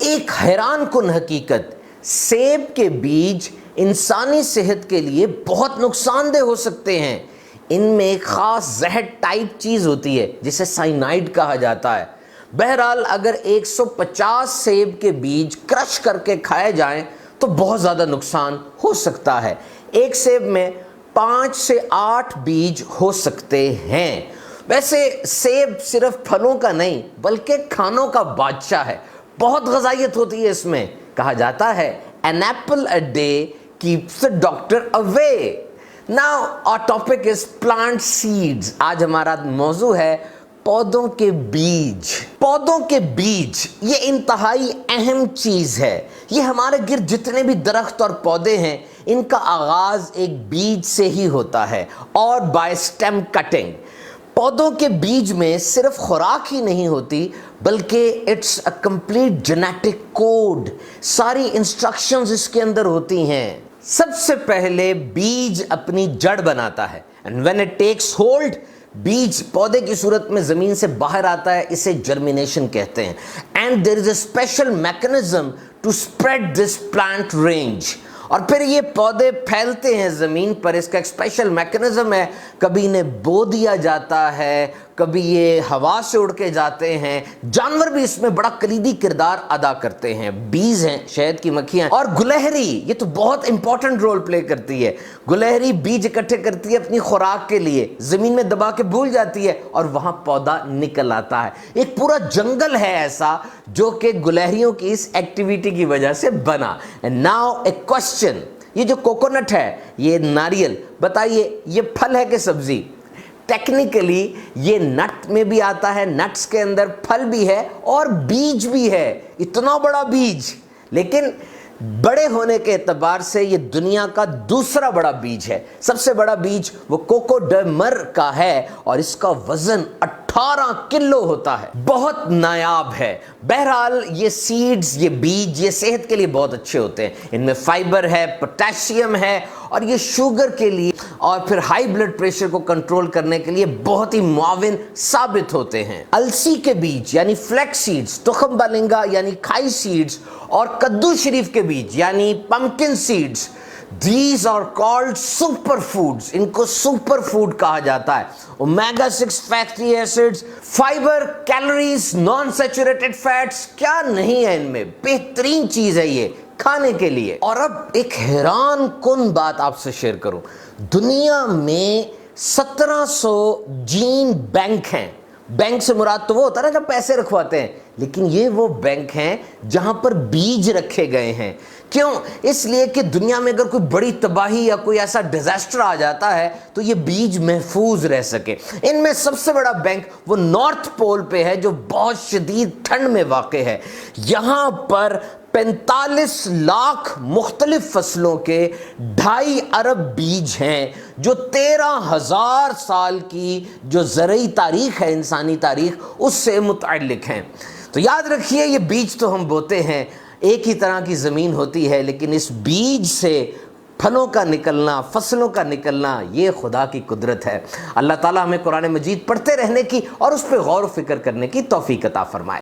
ایک حیران کن حقیقت، سیب کے بیج انسانی صحت کے لیے بہت نقصان دہ ہو سکتے ہیں۔ ان میں ایک خاص زہر ٹائپ چیز ہوتی ہے جسے سائنائڈ کہا جاتا ہے۔ بہرحال اگر 150 سیب کے بیج کرش کر کے کھائے جائیں تو بہت زیادہ نقصان ہو سکتا ہے۔ ایک سیب میں 5 سے 8 بیج ہو سکتے ہیں۔ ویسے سیب صرف پھلوں کا نہیں بلکہ کھانوں کا بادشاہ ہے، بہت غذائیت ہوتی ہے اس میں۔ کہا جاتا ہے an apple a day keeps the doctor away. Now our topic is plant seeds. آج ہمارا موضوع ہے پودوں کے بیج۔ پودوں کے بیج یہ انتہائی اہم چیز ہے۔ یہ ہمارے گرد جتنے بھی درخت اور پودے ہیں ان کا آغاز ایک بیج سے ہی ہوتا ہے، اور بائی stem cutting۔ پودوں کے بیج میں صرف خوراک ہی نہیں ہوتی بلکہ it's a complete genetic code, ساری انسٹرکشنز اس کے اندر ہوتی ہیں۔ سب سے پہلے بیج اپنی جڑ بناتا ہے، and when it takes hold بیج پودے کی صورت میں زمین سے باہر آتا ہے، اسے جرمینیشن کہتے ہیں۔ and there is a special mechanism to spread this plant range. اور پھر یہ پودے پھیلتے ہیں زمین پر، اس کا ایک اسپیشل میکنزم ہے۔ کبھی انہیں بو دیا جاتا ہے، کبھی یہ ہوا سے اڑ کے جاتے ہیں۔ جانور بھی اس میں بڑا کلیدی کردار ادا کرتے ہیں۔ بیز ہیں، شہد کی مکھیاں، اور گلہری یہ تو بہت امپورٹنٹ رول پلے کرتی ہے۔ گلہری بیج اکٹھے کرتی ہے اپنی خوراک کے لیے، زمین میں دبا کے بھول جاتی ہے اور وہاں پودا نکل آتا ہے۔ ایک پورا جنگل ہے ایسا جو کہ گلہریوں کی اس ایکٹیویٹی کی وجہ سے بنا۔ And now a question، یہ جو کوکونٹ ہے، یہ ناریل، بتائیے یہ پھل ہے کہ سبزی؟ ٹیکنیکلی یہ نٹ میں بھی آتا ہے، نٹس کے اندر پھل بھی ہے اور بیج بھی ہے، اتنا بڑا بیج، لیکن بڑے ہونے کے اعتبار سے یہ دنیا کا دوسرا بڑا بیج ہے۔ سب سے بڑا بیج وہ کوکو ڈے مر کا ہے اور اس کا وزن 18 کلو ہوتا ہے، بہت نایاب ہے۔ بہرحال یہ سیڈز، یہ بیج، یہ صحت کے لیے بہت اچھے ہوتے ہیں۔ ان میں فائبر ہے، پوٹیشیم ہے، اور یہ شوگر کے لیے اور پھر ہائی بلڈ پریشر کو کنٹرول کرنے کے لیے بہت ہی معاون ثابت ہوتے ہیں۔ السی کے بیج یعنی فلیکس سیڈز، تخم بالنگا یعنی کھائی سیڈز، اور کدو شریف کے بیج یعنی pumpkin seeds, these are called super foods، ان کو سپر فوڈ کہا جاتا ہے۔ Omega 6 fatty acids, fiber, calories, non saturated fats, کیا نہیں ہے ان میں، بہترین چیز ہے یہ کھانے کے لیے۔ اور اب ایک حیران کن بات آپ سے شیئر کروں، دنیا میں 1700 جین بینک ہیں۔ بینک سے مراد تو وہ ہوتا ہے نا جب پیسے رکھواتے ہیں، لیکن یہ وہ بینک ہیں جہاں پر بیج رکھے گئے ہیں۔ کیوں؟ اس لیے کہ دنیا میں اگر کوئی بڑی تباہی یا کوئی ایسا ڈیزاسٹر آ جاتا ہے تو یہ بیج محفوظ رہ سکے۔ ان میں سب سے بڑا بینک وہ نارتھ پول پہ ہے جو بہت شدید ٹھنڈ میں واقع ہے۔ یہاں پر 45 لاکھ مختلف فصلوں کے 2.5 ارب بیج ہیں جو 13,000 سال کی جو زرعی تاریخ ہے، انسانی تاریخ، اس سے متعلق ہیں۔ تو یاد رکھیے یہ بیج تو ہم بوتے ہیں، ایک ہی طرح کی زمین ہوتی ہے، لیکن اس بیج سے پھلوں کا نکلنا، فصلوں کا نکلنا، یہ خدا کی قدرت ہے۔ اللہ تعالیٰ ہمیں قرآن مجید پڑھتے رہنے کی اور اس پہ غور و فکر کرنے کی توفیق عطا فرمائے۔